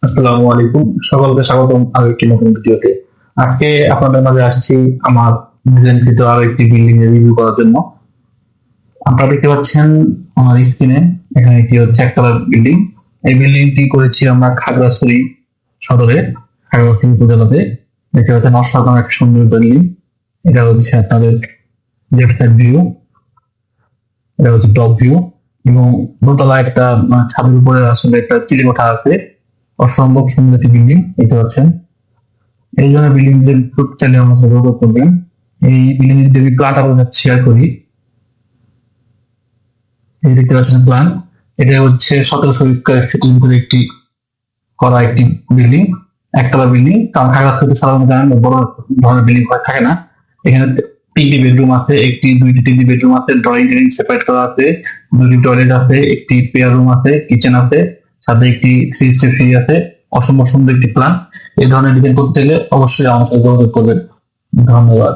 আসসালামু আলাইকুম, সকলকে স্বাগতম আরো একটি নতুন ভিডিওতে। আজকে আপনাদের মাঝে আসছি আমার ডিজাইনকৃত আরো একটি বিল্ডিং এর রিভিউ করার জন্য। আপনারা দেখতে পাচ্ছেন আমার স্ক্রিনে, এখানে একটি হচ্ছে একতলা বিল্ডিং। এই বিল্ডিংটি করেছি আমরা খাগড়াছড়ি সদরে, খাগড়াছড়ি উপজেলাতে। দেখতে পাচ্ছেন অসাধারণ একটা সুন্দর বিল্ডিং। এটা হচ্ছে আপনাদের লেফট সাইড ভিউ, এটা হচ্ছে টপ ভিউ, এবং দোতলা একটা ছাদের উপরে আসলে একটা চিলে কোঠা আছে। অসম্ভব সুন্দর একটি বিল্ডিং দেখতে পাচ্ছেন। এই জন্য বিল্ডিং এর চাইলে আমার সাথে যোগাযোগ করবেন। এই বিল্ডিং এর যদি প্ল্যান আপনাদের শেয়ার করি, এই দেখতে পাচ্ছেন প্ল্যান। এটা হচ্ছে 1700 স্কয়ার ফিট করে একটি করা একটি বিল্ডিং, একতলা বিল্ডিং। কারণ খাগড়াছড়িতে সাধারণত জানেন বড় ধরনের বিল্ডিং হয়ে থাকে না। এখানে 3টি বেডরুম আছে, একটি 2টি 3টি বেডরুম আছে, ড্রয়িং ডাইনিং সেপারেট করা আছে, 2টি টয়লেট আছে, একটি পেয়ার রুম আছে, কিচেন আছে, সাথে একটি 3 স্টেপ সিঁড়ি আছে। অসম্ভব সুন্দর একটি প্ল্যান। এই ধরনের ডিজাইন করতে চাইলে অবশ্যই আমার সাথে যোগাযোগ করবেন। ধন্যবাদ।